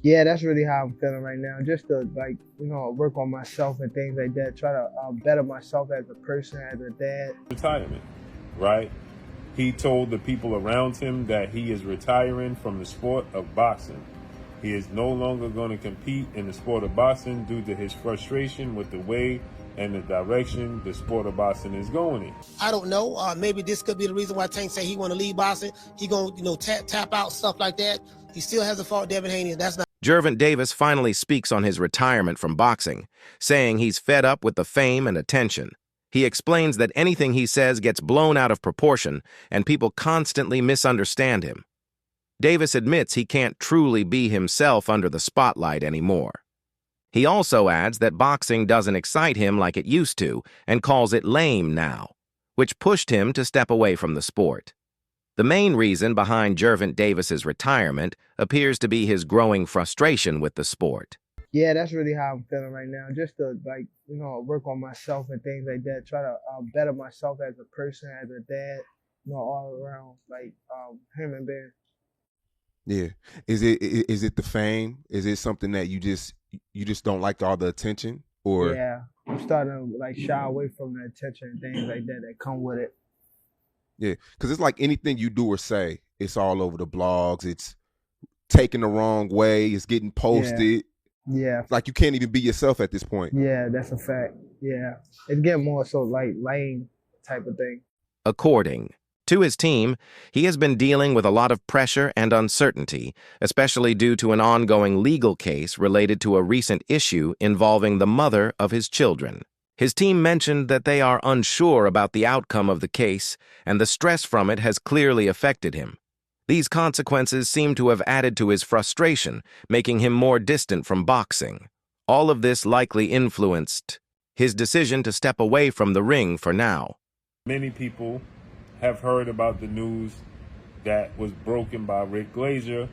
Yeah, that's really how I'm feeling right now. Just to work on myself and things like that. Try to better myself as a person, as a dad. Retirement, right? He told the people around him that he is retiring from the sport of boxing. He is no longer going to compete in the sport of boxing due to his frustration with the way and the direction the sport of boxing is going in. I don't know. Maybe this could be the reason why Tank say he want to leave boxing. He gonna tap out, stuff like that. He still hasn't fought Devin Haney. That's not. Gervonta Davis finally speaks on his retirement from boxing, saying he's fed up with the fame and attention. He explains that anything he says gets blown out of proportion and people constantly misunderstand him. Davis admits he can't truly be himself under the spotlight anymore. He also adds that boxing doesn't excite him like it used to and calls it lame now, which pushed him to step away from the sport. The main reason behind Gervonta Davis's retirement appears to be his growing frustration with the sport. Yeah, that's really how I'm feeling right now. Just to work on myself and things like that. Try to better myself as a person, as a dad, all around, human being. Yeah. Is it the fame? Is it something that you just don't like all the attention? Or yeah, I'm starting to shy away from the attention and things like that come with it. Yeah, because it's like anything you do or say, it's all over the blogs. It's taken the wrong way. It's getting posted. Yeah. Like you can't even be yourself at this point. Yeah, that's a fact. Yeah. It's getting more so lame type of thing. According to his team, he has been dealing with a lot of pressure and uncertainty, especially due to an ongoing legal case related to a recent issue involving the mother of his children. His team mentioned that they are unsure about the outcome of the case, and the stress from it has clearly affected him. These consequences seem to have added to his frustration, making him more distant from boxing. All of this likely influenced his decision to step away from the ring for now. Many people have heard about the news that was broken by Rick Glazer,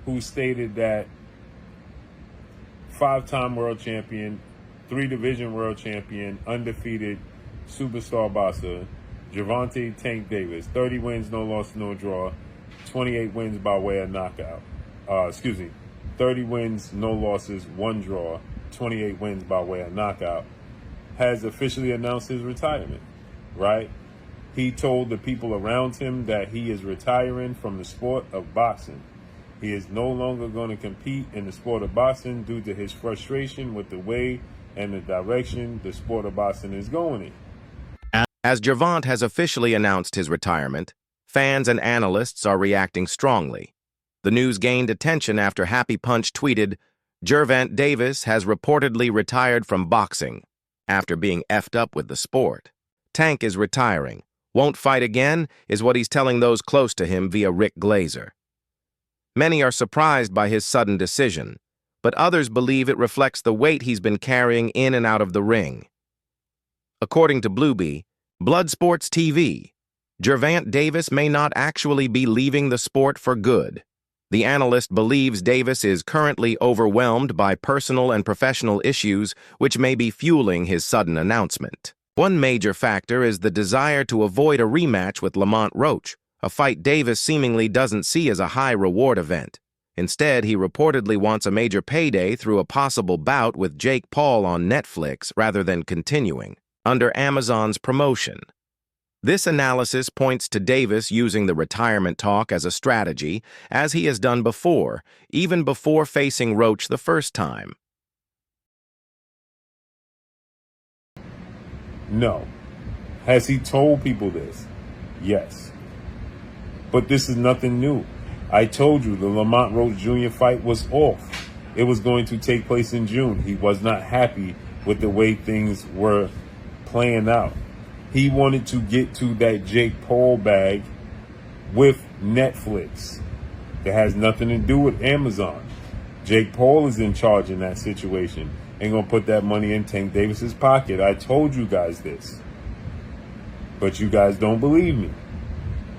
who stated that five-time world champion, three-division world champion, undefeated superstar boxer, Gervonta Tank Davis, 30 wins, no loss, no draw, 28 wins by way of knockout. 30 wins, no losses, 1 draw, 28 wins by way of knockout, has officially announced his retirement, right? He told the people around him that he is retiring from the sport of boxing. He is no longer going to compete in the sport of boxing due to his frustration with the way and the direction the sport of boxing is going in. As Gervonta has officially announced his retirement, fans and analysts are reacting strongly. The news gained attention after Happy Punch tweeted, "Gervonta Davis has reportedly retired from boxing after being effed up with the sport. Tank is retiring. Won't fight again," is what he's telling those close to him via Rick Glazer. Many are surprised by his sudden decision, but others believe it reflects the weight he's been carrying in and out of the ring. According to Bluebee, Bloodsports TV, Gervonta Davis may not actually be leaving the sport for good. The analyst believes Davis is currently overwhelmed by personal and professional issues which may be fueling his sudden announcement. One major factor is the desire to avoid a rematch with Lamont Roach, a fight Davis seemingly doesn't see as a high-reward event. Instead, he reportedly wants a major payday through a possible bout with Jake Paul on Netflix rather than continuing under Amazon's promotion. This analysis points to Davis using the retirement talk as a strategy, as he has done before, even before facing Roach the first time. No. Has he told people this? Yes. But this is nothing new. I told you the Lamont Roach Jr. fight was off. It was going to take place in June. He was not happy with the way things were playing out. He wanted to get to that Jake Paul bag with Netflix. That has nothing to do with Amazon. Jake Paul is in charge in that situation. Ain't gonna put that money in Tank Davis's pocket. I told you guys this. But you guys don't believe me.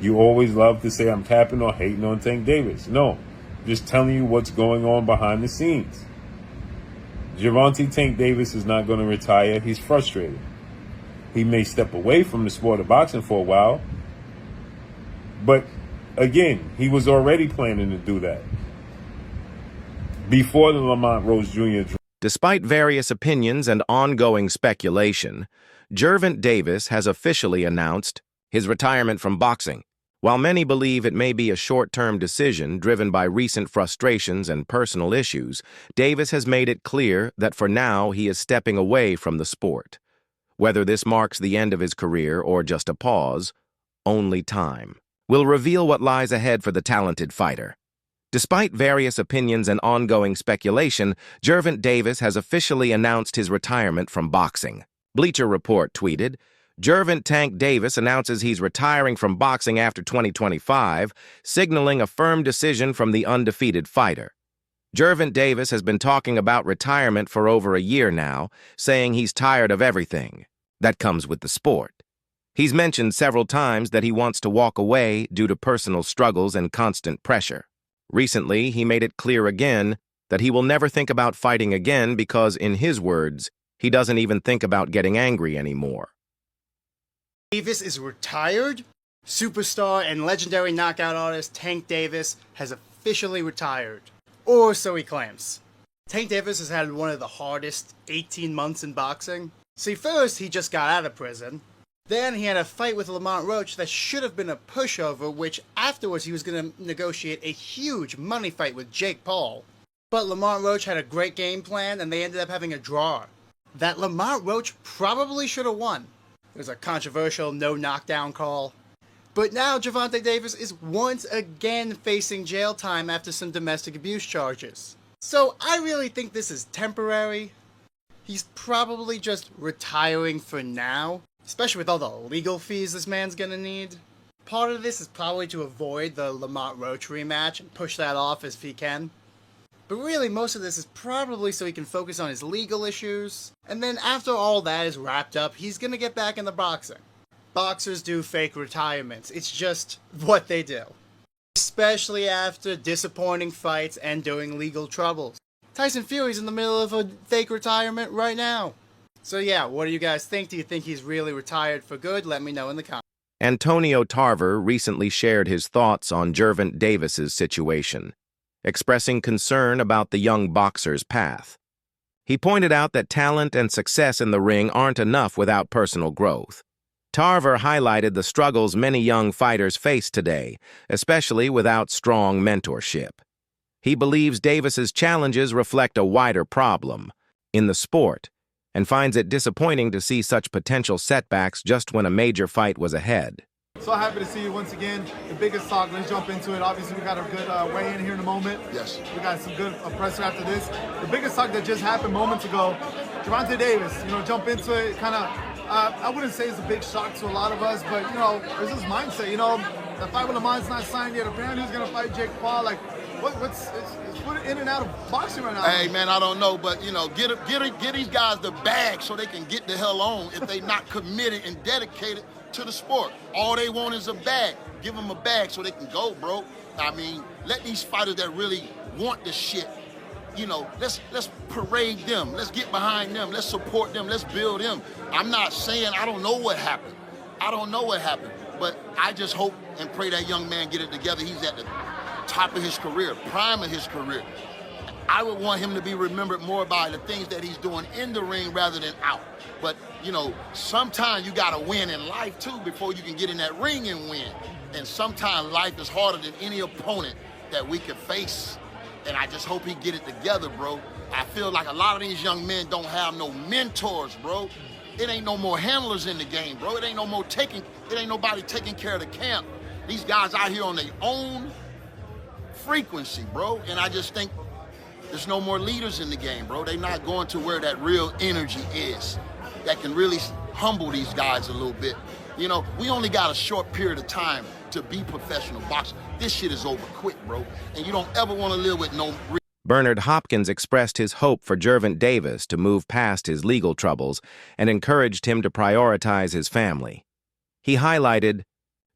You always love to say I'm capping or hating on Tank Davis. No, I'm just telling you what's going on behind the scenes. Gervonta Tank Davis is not going to retire. He's frustrated. He may step away from the sport of boxing for a while. But again, he was already planning to do that. before the Lamont Rose Jr. Despite various opinions and ongoing speculation, Gervonta Davis has officially announced his retirement from boxing. While many believe it may be a short-term decision driven by recent frustrations and personal issues, Davis has made it clear that for now he is stepping away from the sport. Whether this marks the end of his career or just a pause, only time will reveal what lies ahead for the talented fighter. Despite various opinions and ongoing speculation, Gervonta Davis has officially announced his retirement from boxing. Bleacher Report tweeted, Gervonta Tank Davis announces he's retiring from boxing after 2025, signaling a firm decision from the undefeated fighter. Gervonta Davis has been talking about retirement for over a year now, saying he's tired of everything that comes with the sport. He's mentioned several times that he wants to walk away due to personal struggles and constant pressure. Recently, he made it clear again that he will never think about fighting again because, in his words, he doesn't even think about getting angry anymore. Davis is retired. Superstar and legendary knockout artist Tank Davis has officially retired. Or so he claims. Tank Davis has had one of the hardest 18 months in boxing. See, first he just got out of prison. Then he had a fight with Lamont Roach that should have been a pushover, which afterwards he was going to negotiate a huge money fight with Jake Paul. But Lamont Roach had a great game plan and they ended up having a draw. That Lamont Roach probably should have won. It was a controversial no knockdown call. But now Gervonta Davis is once again facing jail time after some domestic abuse charges. So I really think this is temporary. He's probably just retiring for now, especially with all the legal fees this man's gonna need. Part of this is probably to avoid the Lamont Roach rematch and push that off if he can. But really, most of this is probably so he can focus on his legal issues. And then after all that is wrapped up, he's gonna get back into boxing. Boxers do fake retirements. It's just what they do. Especially after disappointing fights and doing legal troubles. Tyson Fury's in the middle of a fake retirement right now. So yeah, what do you guys think? Do you think he's really retired for good? Let me know in the comments. Antonio Tarver recently shared his thoughts on Gervonta Davis's situation, expressing concern about the young boxer's path. He pointed out that talent and success in the ring aren't enough without personal growth. Tarver highlighted the struggles many young fighters face today, especially without strong mentorship. He believes Davis's challenges reflect a wider problem in the sport, and finds it disappointing to see such potential setbacks just when a major fight was ahead. So happy to see you once again. The biggest talk, let's jump into it. Obviously, we got a good weigh-in here in a moment. Yes. We got some good presser after this. The biggest talk that just happened moments ago, Gervonta Davis, jump into it, kind of, I wouldn't say it's a big shock to a lot of us, but, there's this mindset, the fight with Lamont's not signed yet. Apparently he's going to fight Jake Paul. Like, what's in and out of boxing right now? Hey, man, I don't know, but, get these guys the bag so they can get the hell on if they not committed and dedicated to the sport. All they want is a bag. Give them a bag so they can go, bro. I mean, let these fighters that really want the shit, let's parade them. Let's get behind them. Let's support them. Let's build them. I'm not saying I don't know what happened. But I just hope and pray that young man get it together. He's at the top of his career, prime of his career. I would want him to be remembered more by the things that he's doing in the ring rather than out. But, sometimes you got to win in life, too, before you can get in that ring and win. And sometimes life is harder than any opponent that we could face. And I just hope he get it together, bro. I feel like a lot of these young men don't have no mentors, bro. It ain't no more handlers in the game, bro. It ain't nobody taking care of the camp. These guys out here on their own frequency, bro. And I just think there's no more leaders in the game, bro. They're not going to where that real energy is that can really humble these guys a little bit. We only got a short period of time to be professional boxers. This shit is over quick, bro. And you don't ever want to live with no... Bernard Hopkins expressed his hope for Gervonta Davis to move past his legal troubles and encouraged him to prioritize his family. He highlighted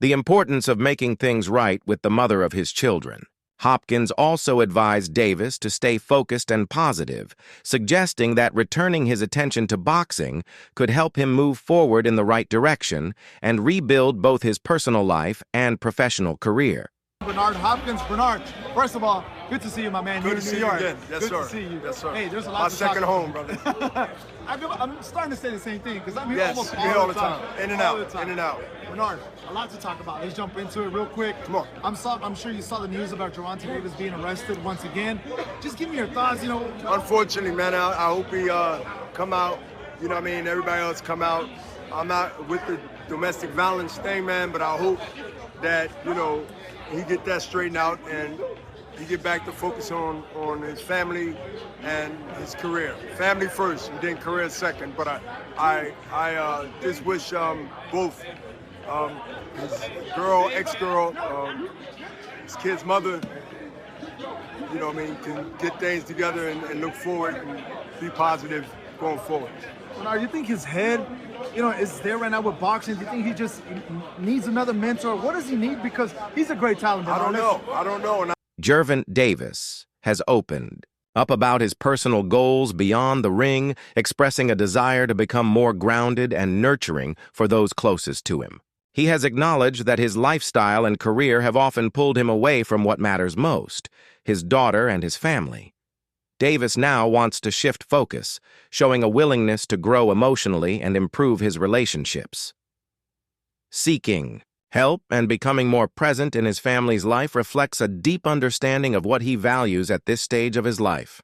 the importance of making things right with the mother of his children. Hopkins also advised Davis to stay focused and positive, suggesting that returning his attention to boxing could help him move forward in the right direction and rebuild both his personal life and professional career. Bernard Hopkins, Bernard, first of all, Good to see you, my man. Good Here to in see New you York. again. Yes, Good sir. to see you. Yes, sir. Hey, there's a lot My to second talk home, about. brother. I'm starting to say the same thing because I'm here Yes, almost you're here all the time. In and All the out. time. In and out. Bernard, a lot to talk about. Let's jump into it real quick. Come on. I'm sure you saw the news about Gervonta Davis being arrested once again. Just give me your thoughts. You know, Unfortunately, man, I hope he come out. You know what I mean? Everybody else come out. I'm not with the domestic violence thing, man, but I hope that, you know, he get that straightened out and he get back to focus on his family and his career. Family first, and then career second. But I just wish both his girl, ex-girl, his kid's mother, you know what I mean, can get things together and look forward and be positive going forward. Bernard, you think his head, you know, is there right now with boxing? Do you think he just needs another mentor? What does he need? Because he's a great talent. I don't know. And Gervonta Davis has opened up about his personal goals beyond the ring, expressing a desire to become more grounded and nurturing for those closest to him. He has acknowledged that his lifestyle and career have often pulled him away from what matters most, his daughter and his family. Davis now wants to shift focus, showing a willingness to grow emotionally and improve his relationships. Seeking help and becoming more present in his family's life reflects a deep understanding of what he values at this stage of his life.